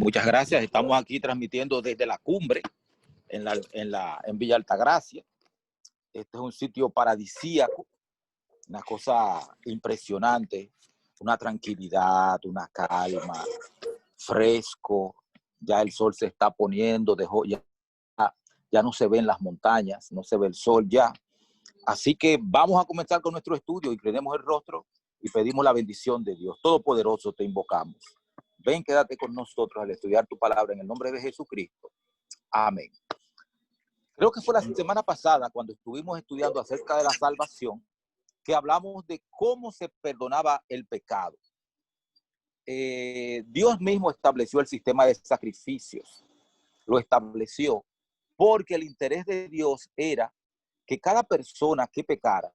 Muchas gracias. Estamos aquí transmitiendo desde la cumbre en Villa Altagracia. Este es un sitio paradisíaco, una cosa impresionante, una tranquilidad, una calma, fresco. Ya el sol se está poniendo, ya no se ven las montañas, no se ve el sol ya. Así que vamos a comenzar con nuestro estudio y creemos el rostro y pedimos la bendición de Dios. Todopoderoso te invocamos. Ven, quédate con nosotros al estudiar tu palabra en el nombre de Jesucristo. Amén. Creo que fue la semana pasada cuando estuvimos estudiando acerca de la salvación que hablamos de cómo se perdonaba el pecado. Dios mismo estableció el sistema de sacrificios. Lo estableció porque el interés de Dios era que cada persona que pecara,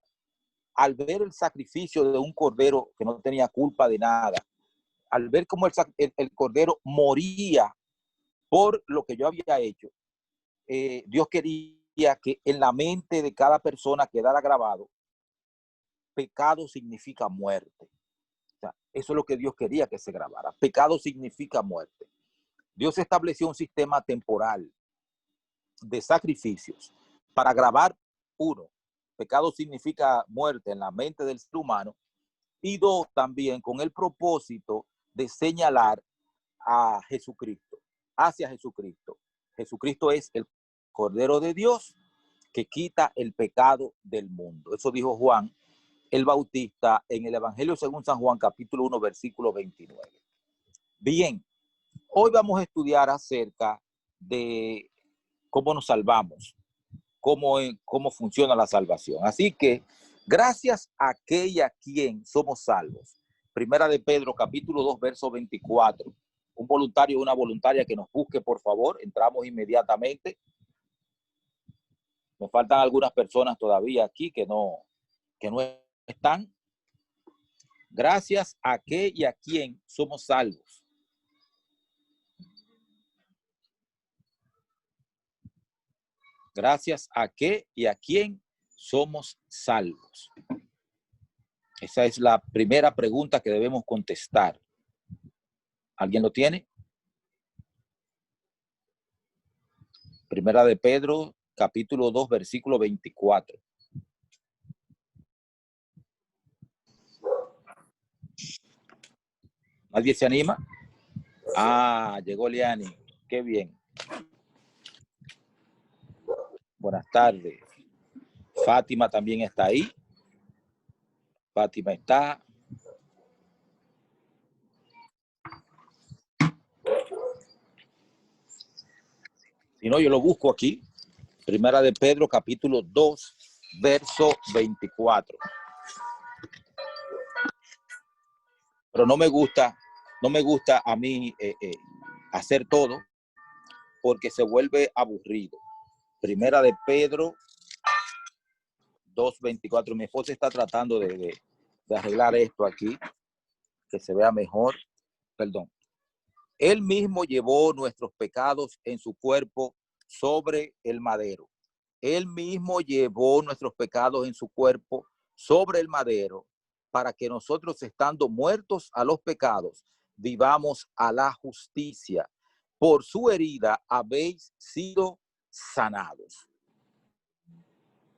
al ver el sacrificio de un cordero que no tenía culpa de nada, al ver cómo el cordero moría por lo que yo había hecho, Dios quería que en la mente de cada persona quedara grabado: pecado significa muerte. O sea, eso es lo que Dios quería que se grabara. Pecado significa muerte. Dios estableció un sistema temporal de sacrificios para grabar, uno, pecado significa muerte en la mente del ser humano, y dos, también con el propósito de señalar a Jesucristo, hacia Jesucristo. Jesucristo es el Cordero de Dios que quita el pecado del mundo. Eso dijo Juan el Bautista en el Evangelio según San Juan, capítulo 1, versículo 29. Bien, hoy vamos a estudiar acerca de cómo nos salvamos, cómo funciona la salvación. Así que, gracias a aquella quien somos salvos. Primera de Pedro, capítulo 2, verso 24. Un voluntario o una voluntaria que nos busque, por favor. Entramos inmediatamente. Nos faltan algunas personas todavía aquí que no están. Gracias a qué y a quién somos salvos. Gracias a qué y a quién somos salvos. Esa es la primera pregunta que debemos contestar. ¿Alguien lo tiene? Primera de Pedro, capítulo 2, versículo 24. ¿Nadie se anima? Ah, llegó Liani. Qué bien. Buenas tardes. Fátima también está ahí. Fátima está. Si no, yo lo busco aquí. Primera de Pedro, capítulo 2, verso 24. Pero no me gusta a mí hacer todo porque se vuelve aburrido. Primera de Pedro 2:24. Mi esposa está tratando de arreglar esto aquí, que se vea mejor. Perdón. Él mismo llevó nuestros pecados en su cuerpo sobre el madero. Él mismo llevó nuestros pecados en su cuerpo sobre el madero para que nosotros, estando muertos a los pecados, vivamos a la justicia. Por su herida habéis sido sanados.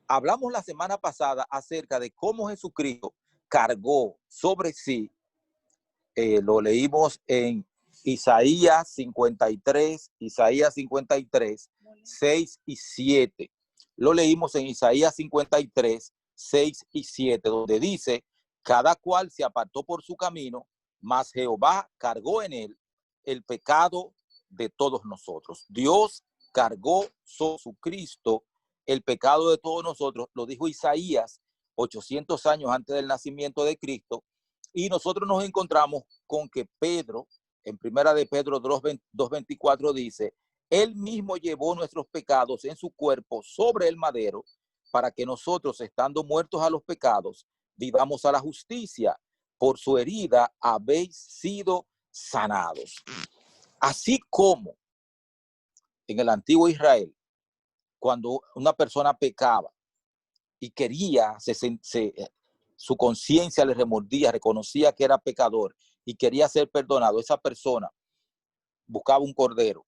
Hablamos la semana pasada acerca de cómo Jesucristo cargó sobre sí, lo leímos en Isaías 53, 6 y 7. Lo leímos en Isaías 53, 6 y 7, donde dice: cada cual se apartó por su camino, mas Jehová cargó en él el pecado de todos nosotros. Dios cargó sobre su Cristo el pecado de todos nosotros. Lo dijo Isaías 800 años antes del nacimiento de Cristo. Y nosotros nos encontramos con que Pedro, en primera de Pedro 2:24 dice: él mismo llevó nuestros pecados en su cuerpo sobre el madero para que nosotros, estando muertos a los pecados, vivamos a la justicia. Por su herida habéis sido sanados. Así como en el antiguo Israel, cuando una persona pecaba y quería, su conciencia le remordía, reconocía que era pecador y quería ser perdonado, esa persona buscaba un cordero,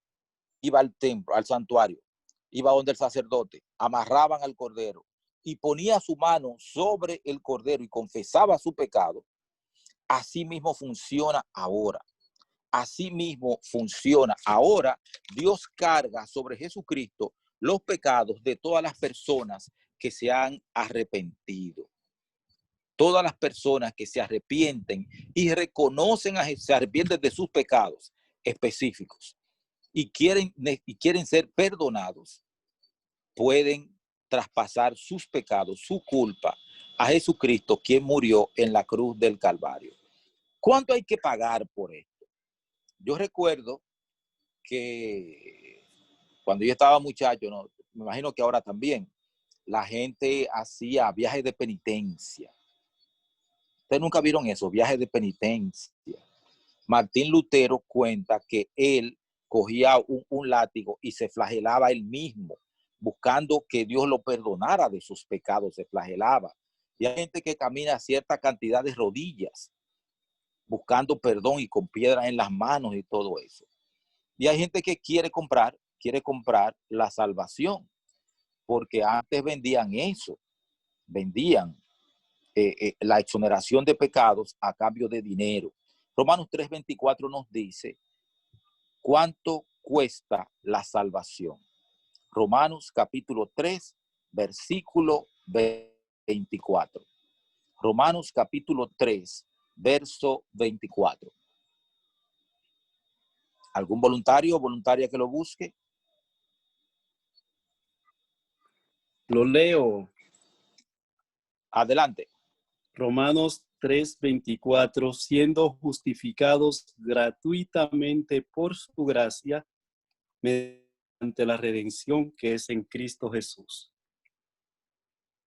iba al templo, al santuario, iba donde el sacerdote, amarraban al cordero y ponía su mano sobre el cordero y confesaba su pecado, así mismo funciona ahora. Así mismo funciona ahora. Dios carga sobre Jesucristo los pecados de todas las personas que se han arrepentido. Todas las personas que se arrepienten y reconocen, se arrepienten de sus pecados específicos y quieren ser perdonados, pueden traspasar sus pecados, su culpa a Jesucristo, quien murió en la cruz del Calvario. ¿Cuánto hay que pagar por esto? Yo recuerdo que cuando yo estaba muchacho, ¿no? Me imagino que ahora también, la gente hacía viajes de penitencia. Ustedes nunca vieron eso, viajes de penitencia. Martín Lutero cuenta que él cogía un látigo y se flagelaba él mismo, buscando que Dios lo perdonara de sus pecados, se flagelaba. Y hay gente que camina cierta cantidad de rodillas, buscando perdón y con piedras en las manos y todo eso. Y hay gente que quiere comprar la salvación, porque antes vendían eso, vendían la exoneración de pecados a cambio de dinero. Romanos 3:24 nos dice cuánto cuesta la salvación. Romanos capítulo 3, versículo 24. Romanos capítulo 3, verso 24. ¿Algún voluntario o voluntaria que lo busque? Lo leo. Adelante. Romanos 3:24, siendo justificados gratuitamente por su gracia mediante la redención que es en Cristo Jesús.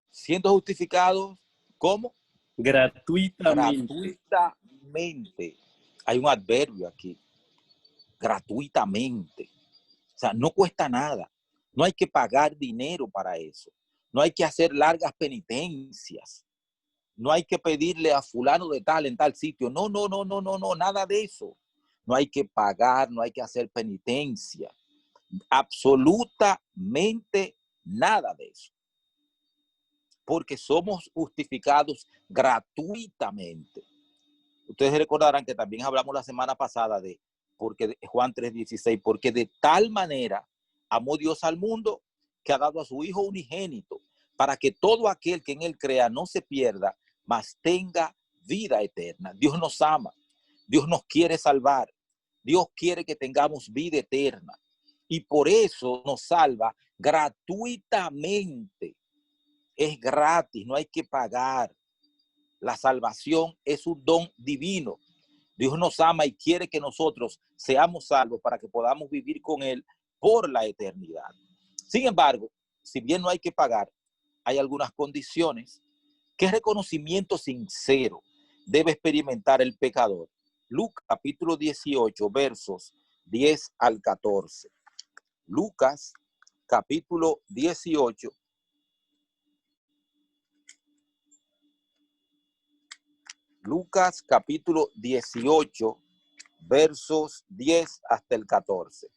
Siendo justificados, ¿cómo? Gratuitamente. Gratuitamente. Hay un adverbio aquí. Gratuitamente. O sea, no cuesta nada. No hay que pagar dinero para eso. No hay que hacer largas penitencias. No hay que pedirle a fulano de tal en tal sitio. No, nada de eso. No hay que pagar, no hay que hacer penitencia. Absolutamente nada de eso. Porque somos justificados gratuitamente. Ustedes recordarán que también hablamos la semana pasada de Juan 3:16, porque de tal manera amó Dios al mundo que ha dado a su Hijo unigénito, para que todo aquel que en él crea no se pierda, mas tenga vida eterna. Dios nos ama, Dios nos quiere salvar, Dios quiere que tengamos vida eterna y por eso nos salva gratuitamente. Es gratis, no hay que pagar. La salvación es un don divino. Dios nos ama y quiere que nosotros seamos salvos para que podamos vivir con Él por la eternidad. Sin embargo, si bien no hay que pagar, hay algunas condiciones. ¿Qué reconocimiento sincero debe experimentar el pecador? Lucas capítulo 18, versos 10 al 14. Lucas capítulo 18. Lucas capítulo 18, versos 10 hasta el 14.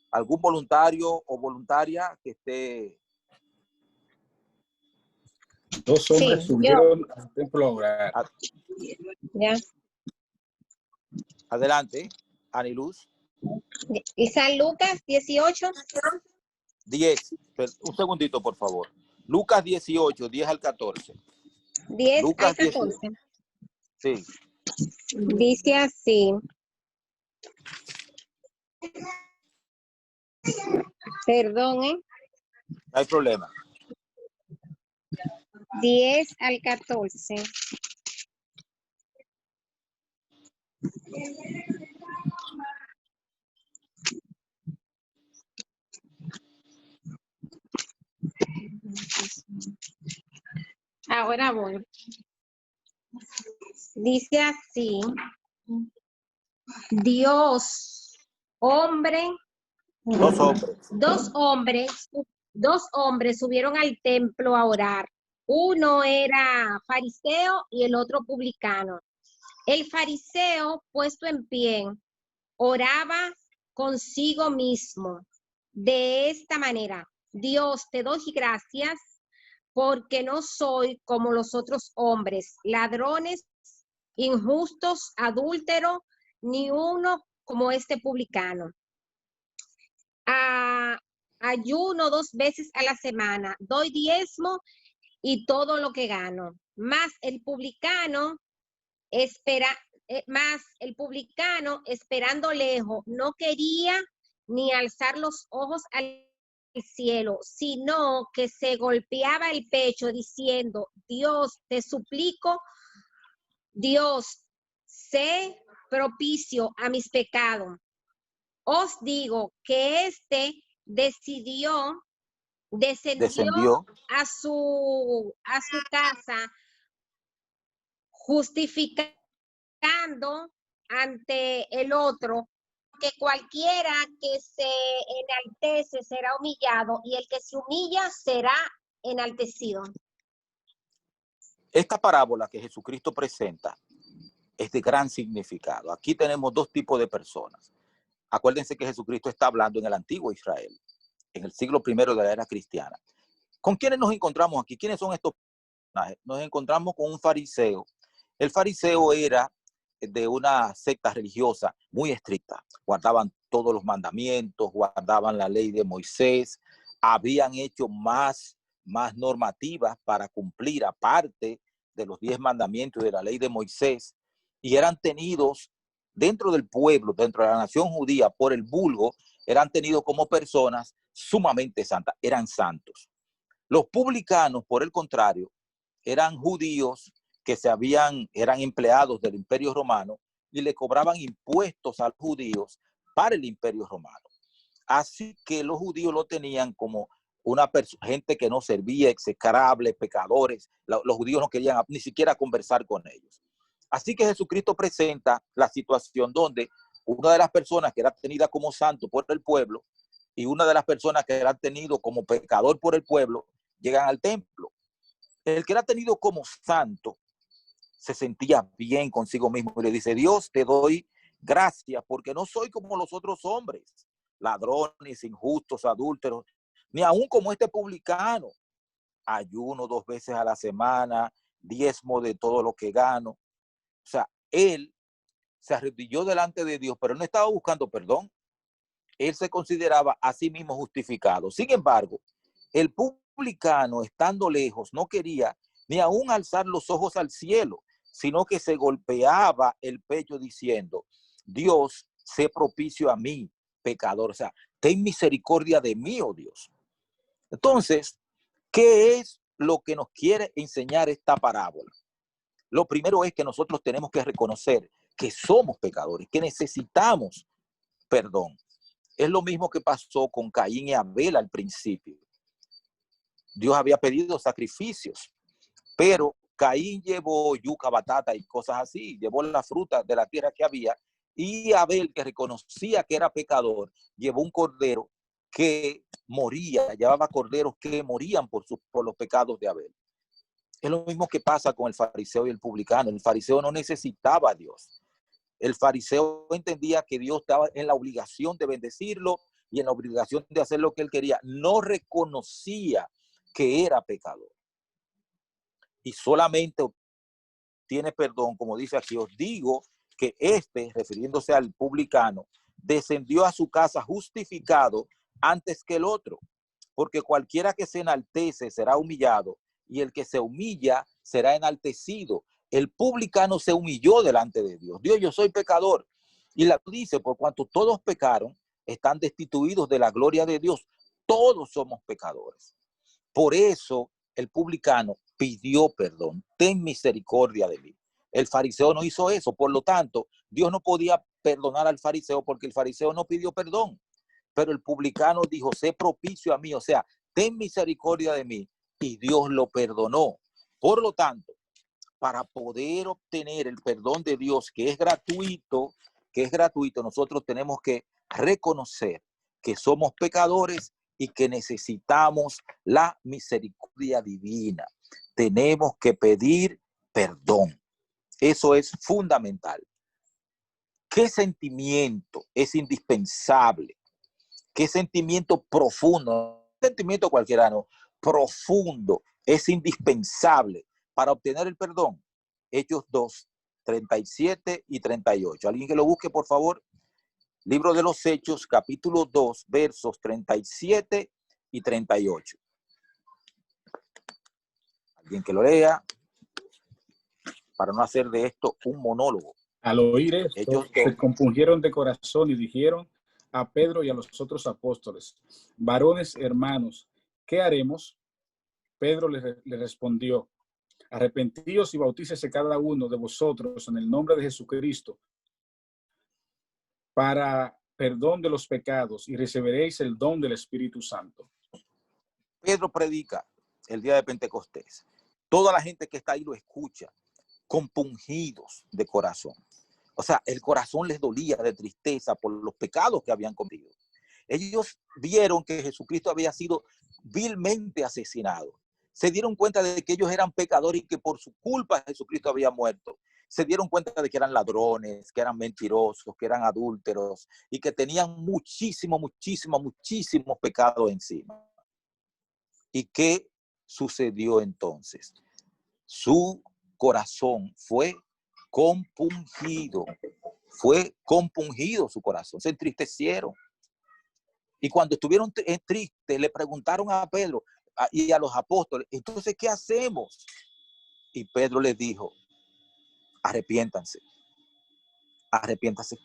¿Algún voluntario o voluntaria que esté? Dos hombres subieron al templo a orar. Ya. Adelante, Aniluz. ¿Y San Lucas 18? 10. Un segundito, por favor. Lucas 18, 10 al 14. 10 Lucas al 14. 18. Sí. Dice así. Perdón, No hay problema. 10 al 14. Ahora voy. Dice así. Dios, hombre. Dos hombres subieron al templo a orar. Uno era fariseo y el otro publicano. El fariseo, puesto en pie, oraba consigo mismo de esta manera: Dios, te doy gracias porque no soy como los otros hombres, ladrones, injustos, adúlteros, ni uno como este publicano. Ayuno 2 veces a la semana, doy diezmo y todo lo que gano. Más el publicano esperando lejos, no quería ni alzar los ojos al cielo, sino que se golpeaba el pecho diciendo: Dios, te suplico, Dios, sé propicio a mis pecados. Os digo que descendió a su casa justificando ante el otro, que cualquiera que se enaltece será humillado y el que se humilla será enaltecido. Esta parábola que Jesucristo presenta es de gran significado. Aquí tenemos dos tipos de personas. Acuérdense que Jesucristo está hablando en el antiguo Israel, en el siglo I de la era cristiana. ¿Con quiénes nos encontramos aquí? ¿Quiénes son estos personajes? Nos encontramos con un fariseo. El fariseo era de una secta religiosa muy estricta. Guardaban todos los mandamientos, guardaban la ley de Moisés, habían hecho más normativas para cumplir, aparte de los 10 mandamientos de la ley de Moisés, y eran tenidos dentro del pueblo, dentro de la nación judía, por el vulgo, eran tenidos como personas sumamente santas, eran santos. Los publicanos, por el contrario, eran judíos que eran empleados del Imperio Romano y le cobraban impuestos a los judíos para el Imperio Romano. Así que los judíos lo tenían como una gente que no servía, execrables, pecadores. Los judíos no querían ni siquiera conversar con ellos. Así que Jesucristo presenta la situación donde una de las personas que era tenida como santo por el pueblo y una de las personas que era tenido como pecador por el pueblo llegan al templo. El que era tenido como santo se sentía bien consigo mismo y le dice: Dios, te doy gracias porque no soy como los otros hombres, ladrones, injustos, adúlteros, ni aún como este publicano. Ayuno 2 veces a la semana, diezmo de todo lo que gano. O sea, él se arrodilló delante de Dios, pero no estaba buscando perdón. Él se consideraba a sí mismo justificado. Sin embargo, el publicano, estando lejos, no quería ni aún alzar los ojos al cielo, sino que se golpeaba el pecho diciendo: Dios, sé propicio a mí, pecador. O sea, ten misericordia de mí, oh Dios. Entonces, ¿qué es lo que nos quiere enseñar esta parábola? Lo primero es que nosotros tenemos que reconocer que somos pecadores, que necesitamos perdón. Es lo mismo que pasó con Caín y Abel al principio. Dios había pedido sacrificios, pero Caín llevó yuca, batata y cosas así, llevó la fruta de la tierra que había, y Abel, que reconocía que era pecador, llevó un cordero que moría, llevaba corderos que morían por los pecados de Abel. Es lo mismo que pasa con el fariseo y el publicano. El fariseo no necesitaba a Dios. El fariseo entendía que Dios estaba en la obligación de bendecirlo y en la obligación de hacer lo que él quería. No reconocía que era pecador. Y solamente tiene perdón, como dice aquí: os digo que refiriéndose al publicano, descendió a su casa justificado antes que el otro, porque cualquiera que se enaltece será humillado y el que se humilla será enaltecido. El publicano se humilló delante de Dios. Dios, yo soy pecador. Y la dice: por cuanto todos pecaron, están destituidos de la gloria de Dios. Todos somos pecadores. Por eso el publicano pidió perdón. Ten misericordia de mí. El fariseo no hizo eso. Por lo tanto, Dios no podía perdonar al fariseo porque el fariseo no pidió perdón. Pero el publicano dijo: sé propicio a mí. O sea, ten misericordia de mí. Y Dios lo perdonó. Por lo tanto, para poder obtener el perdón de Dios, que es gratuito, nosotros tenemos que reconocer que somos pecadores y que necesitamos la misericordia divina. Tenemos que pedir perdón. Eso es fundamental. ¿Qué sentimiento es indispensable? ¿Qué sentimiento profundo? Sentimiento cualquiera, no, profundo, es indispensable para obtener el perdón. Hechos 2, 37 y 38. Alguien que lo busque, por favor. Libro de los Hechos, capítulo 2, versos 37 y 38. Alguien que lo lea para no hacer de esto un monólogo. Al oír esto, Hechos 2. se compungieron de corazón y dijeron a Pedro y a los otros apóstoles: varones hermanos, ¿qué haremos? Pedro le respondió: arrepentíos y bautícese cada uno de vosotros en el nombre de Jesucristo para perdón de los pecados y recibiréis el don del Espíritu Santo. Pedro predica el día de Pentecostés. Toda la gente que está ahí lo escucha, compungidos de corazón. O sea, el corazón les dolía de tristeza por los pecados que habían cometido. Ellos vieron que Jesucristo había sido vilmente asesinado. Se dieron cuenta de que ellos eran pecadores y que por su culpa Jesucristo había muerto. Se dieron cuenta de que eran ladrones, que eran mentirosos, que eran adúlteros y que tenían muchísimos pecados encima. ¿Y qué sucedió entonces? Su corazón fue compungido su corazón, se entristecieron. Y cuando estuvieron tristes, le preguntaron a Pedro y a los apóstoles: entonces, ¿qué hacemos? Y Pedro les dijo: arrepiéntanse.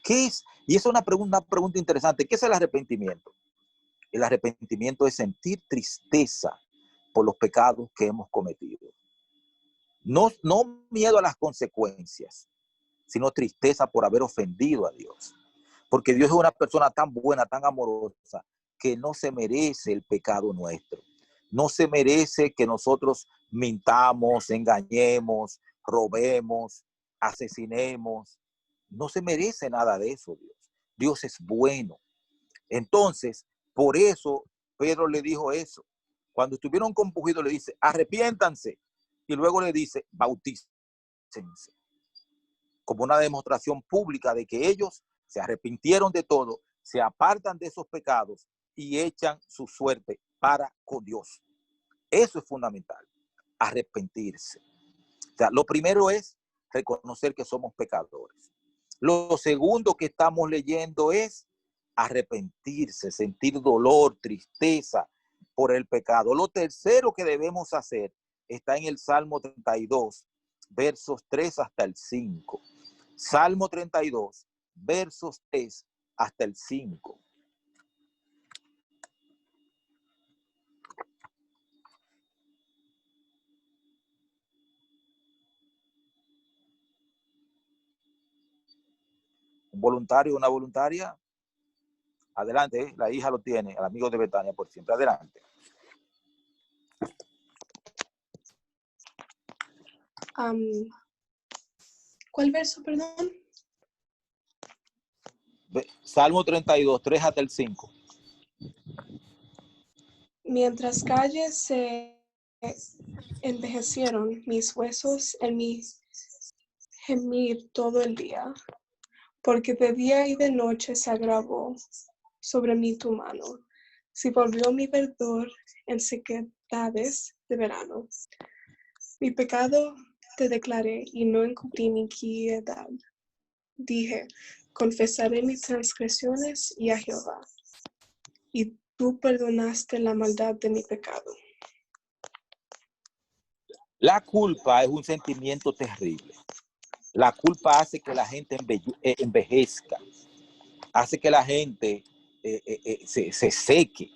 ¿Qué es? Y esa es una pregunta interesante. ¿Qué es el arrepentimiento? El arrepentimiento es sentir tristeza por los pecados que hemos cometido. No miedo a las consecuencias, sino tristeza por haber ofendido a Dios. Porque Dios es una persona tan buena, tan amorosa, que no se merece el pecado nuestro. No se merece que nosotros mintamos, engañemos, robemos, asesinemos. No se merece nada de eso, Dios. Dios es bueno. Entonces, por eso Pedro le dijo eso. Cuando estuvieron compungidos, le dice: arrepiéntanse. Y luego le dice: bautícense. Como una demostración pública de que ellos se arrepintieron de todo, se apartan de esos pecados y echan su suerte para con Dios. Eso es fundamental, arrepentirse. O sea, lo primero es reconocer que somos pecadores. Lo segundo que estamos leyendo es arrepentirse, sentir dolor, tristeza por el pecado. Lo tercero que debemos hacer está en el Salmo 32, versos 3 hasta el 5. Salmo 32, versos 3 hasta el 5. Un voluntario, una voluntaria. Adelante, la hija lo tiene, el amigo de Betania por siempre. Adelante. ¿Cuál verso, perdón? Salmo 32, 3 hasta el 5. Mientras calles se envejecieron mis huesos en mi gemir todo el día, porque de día y de noche se agravó sobre mí tu mano. Si volvió mi verdor en sequedades de verano. Mi pecado te declaré y no encubrí mi iniquidad. Dije: confesaré mis transgresiones y a Jehová, y tú perdonaste la maldad de mi pecado. La culpa es un sentimiento terrible. La culpa hace que la gente envejezca, hace que la gente se seque.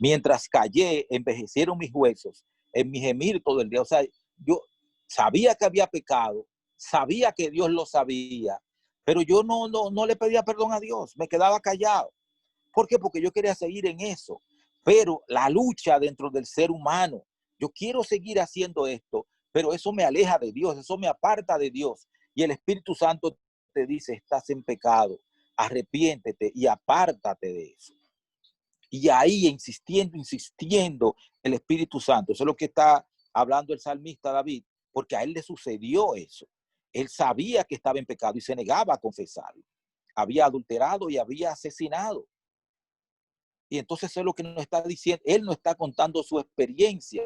Mientras callé, envejecieron mis huesos en mi gemir todo el día. O sea, yo sabía que había pecado, sabía que Dios lo sabía, pero yo no le pedía perdón a Dios, me quedaba callado. ¿Por qué? Porque yo quería seguir en eso. Pero la lucha dentro del ser humano, yo quiero seguir haciendo esto, pero eso me aleja de Dios, eso me aparta de Dios. Y el Espíritu Santo te dice: estás en pecado, arrepiéntete y apártate de eso. Y ahí insistiendo el Espíritu Santo. Eso es lo que está hablando el salmista David, porque a él le sucedió eso. Él sabía que estaba en pecado y se negaba a confesarlo. Había adulterado y había asesinado. Y entonces es lo que nos está diciendo. Él nos está contando su experiencia.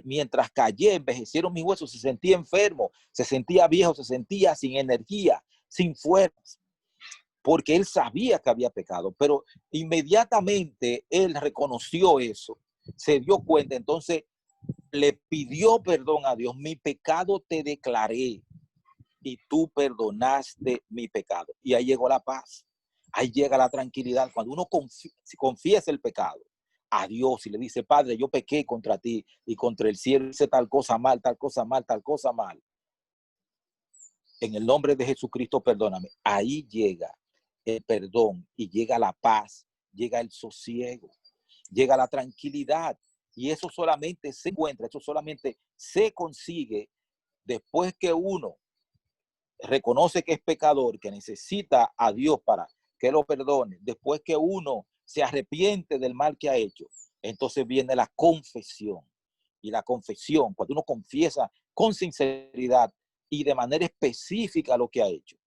Mientras callé, envejecieron mis huesos, se sentía enfermo, se sentía viejo, se sentía sin energía, sin fuerzas, porque él sabía que había pecado, pero inmediatamente él reconoció eso, se dio cuenta, entonces le pidió perdón a Dios. Mi pecado te declaré y tú perdonaste mi pecado. Y ahí llegó la paz, ahí llega la tranquilidad. Cuando uno confiesa el pecado a Dios y le dice, Padre, yo pequé contra ti y contra el cielo, hice tal cosa mal, tal cosa mal, tal cosa mal. En el nombre de Jesucristo, perdóname. Ahí llega el perdón y llega la paz, llega el sosiego, llega la tranquilidad. Y eso solamente se encuentra, eso solamente se consigue después que uno reconoce que es pecador, que necesita a Dios para que lo perdone. Después que uno se arrepiente del mal que ha hecho, entonces viene la confesión. Y la confesión, cuando uno confiesa con sinceridad y de manera específica lo que ha hecho.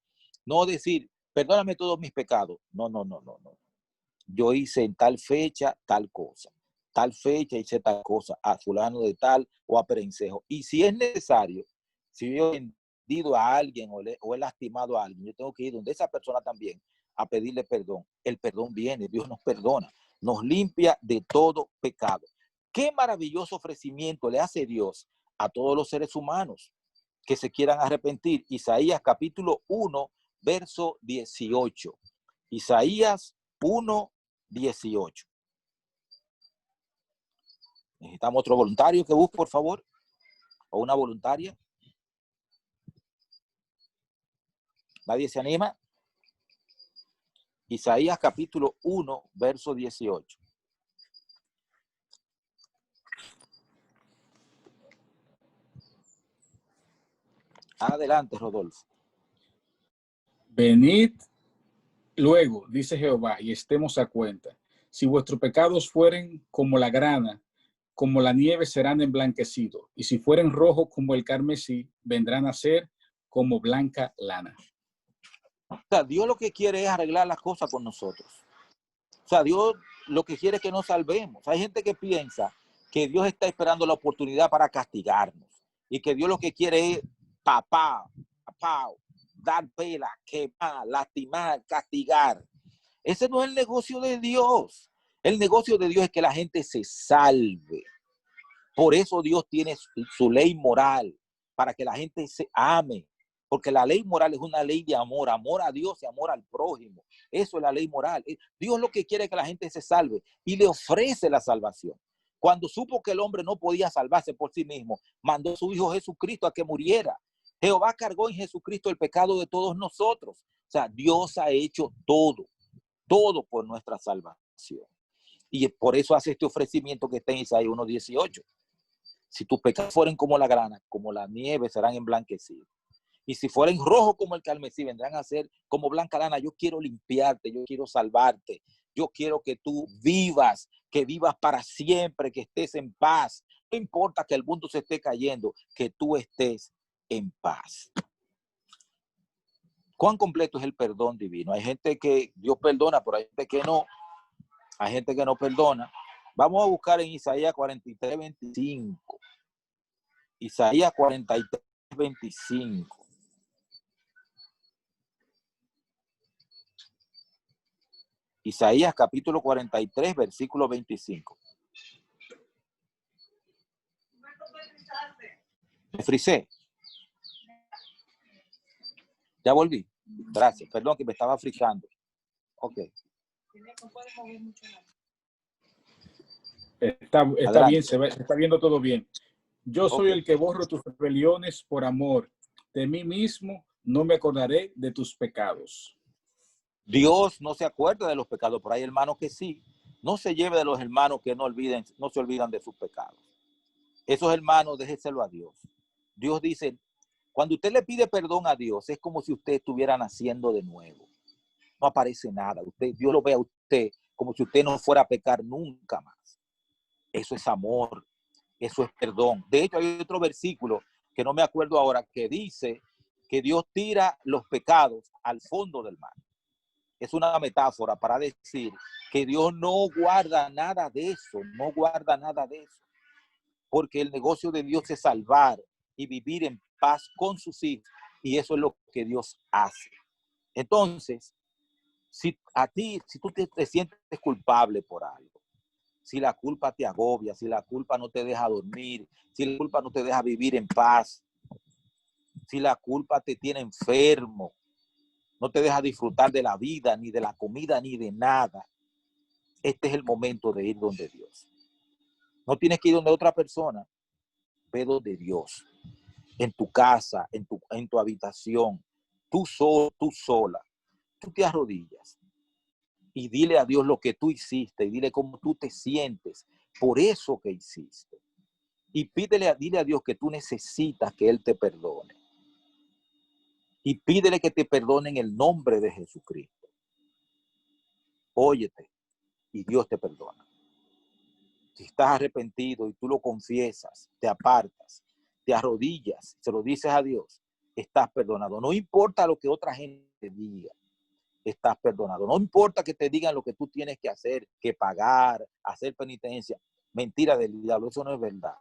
No decir, perdóname todos mis pecados. No. Yo hice en tal fecha tal cosa. Tal fecha hice tal cosa a fulano de tal o a perencejo. Y si es necesario, si yo he ofendido a alguien o he lastimado a alguien, yo tengo que ir donde esa persona también a pedirle perdón. El perdón viene, Dios nos perdona, nos limpia de todo pecado. Qué maravilloso ofrecimiento le hace Dios a todos los seres humanos que se quieran arrepentir. Isaías capítulo 1, verso 18. Isaías 1, 18. Necesitamos otro voluntario que busque, por favor, o una voluntaria. ¿Nadie se anima? Isaías capítulo 1, verso 18. Adelante, Rodolfo. Venid luego, dice Jehová, y estemos a cuenta. Si vuestros pecados fueren como la grana, como la nieve serán emblanquecidos, y si fueren rojos como el carmesí, vendrán a ser como blanca lana. O sea, Dios lo que quiere es arreglar las cosas con nosotros. O sea, Dios lo que quiere es que nos salvemos. Hay gente que piensa que Dios está esperando la oportunidad para castigarnos y que Dios lo que quiere es papá, dar pela, quemar, lastimar, castigar. Ese no es el negocio de Dios. El negocio de Dios es que la gente se salve. Por eso Dios tiene su ley moral, para que la gente se ame. Porque la ley moral es una ley de amor, amor a Dios y amor al prójimo. Eso es la ley moral. Dios lo que quiere es que la gente se salve y le ofrece la salvación. Cuando supo que el hombre no podía salvarse por sí mismo, mandó a su Hijo Jesucristo a que muriera. Jehová cargó en Jesucristo el pecado de todos nosotros. O sea, Dios ha hecho todo por nuestra salvación. Y por eso hace este ofrecimiento que está en Isaías 1:18. Si tus pecados fueren como la grana, como la nieve, serán emblanquecidos. Y si fueren rojos como el carmesí, vendrán a ser como blanca lana. Yo quiero limpiarte, yo quiero salvarte. Yo quiero que tú vivas, que vivas para siempre, que estés en paz. No importa que el mundo se esté cayendo, que tú estés en paz. ¿Cuán completo es el perdón divino? Hay gente que Dios perdona, pero hay gente que no. Hay gente que no perdona. Vamos a buscar en Isaías 43:25. Isaías 43:25. Isaías capítulo 43, versículo 25. Me frisé. Ya volví. Gracias. Perdón que me estaba frisando. Ok. Está bien, se está viendo todo bien. Yo soy el que borro tus rebeliones por amor. De mí mismo no me acordaré de tus pecados. Dios no se acuerda de los pecados, pero hay hermanos que sí. No se lleve de los hermanos que no se olvidan de sus pecados. Esos hermanos, déjeselo a Dios. Dios dice, cuando usted le pide perdón a Dios, es como si usted estuviera naciendo de nuevo. No aparece nada. Dios lo ve a usted como si usted no fuera a pecar nunca más. Eso es amor. Eso es perdón. De hecho, hay otro versículo que no me acuerdo ahora que dice que Dios tira los pecados al fondo del mar. Es una metáfora para decir que Dios no guarda nada de eso, no guarda nada de eso. Porque el negocio de Dios es salvar y vivir en paz con sus hijos. Y eso es lo que Dios hace. Entonces, si tú te sientes culpable por algo, si la culpa te agobia, si la culpa no te deja dormir, si la culpa no te deja vivir en paz, si la culpa te tiene enfermo, no te deja disfrutar de la vida, ni de la comida, ni de nada, este es el momento de ir donde Dios. No tienes que ir donde otra persona, ve donde Dios. En tu casa, en tu habitación, tú sola, tú te arrodillas y dile a Dios lo que tú hiciste y dile cómo tú te sientes por eso que hiciste. Y dile a Dios que tú necesitas que Él te perdone. Y pídele que te perdone en el nombre de Jesucristo. Óyete y Dios te perdona. Si estás arrepentido y tú lo confiesas, te apartas, te arrodillas, se lo dices a Dios, estás perdonado. No importa lo que otra gente diga, estás perdonado. No importa que te digan lo que tú tienes que hacer, que pagar, hacer penitencia. Mentira del diablo, eso no es verdad.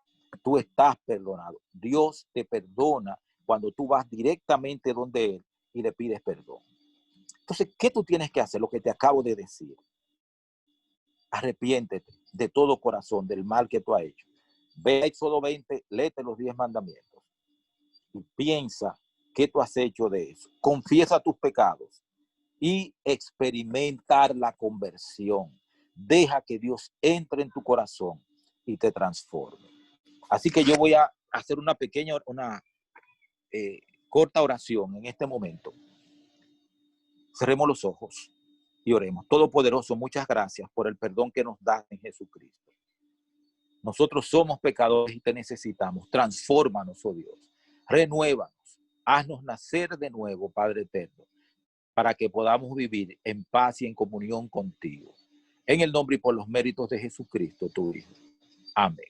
Tú estás perdonado. Dios te perdona cuando tú vas directamente donde Él y le pides perdón. Entonces, ¿qué tú tienes que hacer? Lo que te acabo de decir. Arrepiéntete de todo corazón del mal que tú has hecho. Ve a Éxodo 20, léete los 10 mandamientos y piensa qué tú has hecho de eso. Confiesa tus pecados y experimentar la conversión. Deja que Dios entre en tu corazón y te transforme. Así que yo voy a hacer una corta oración en este momento. Cerremos los ojos y oremos. Todopoderoso, muchas gracias por el perdón que nos das en Jesucristo. Nosotros somos pecadores y te necesitamos. Transfórmanos, oh Dios. Renuévanos. Haznos nacer de nuevo, Padre eterno, para que podamos vivir en paz y en comunión contigo. En el nombre y por los méritos de Jesucristo, tu Hijo. Amén.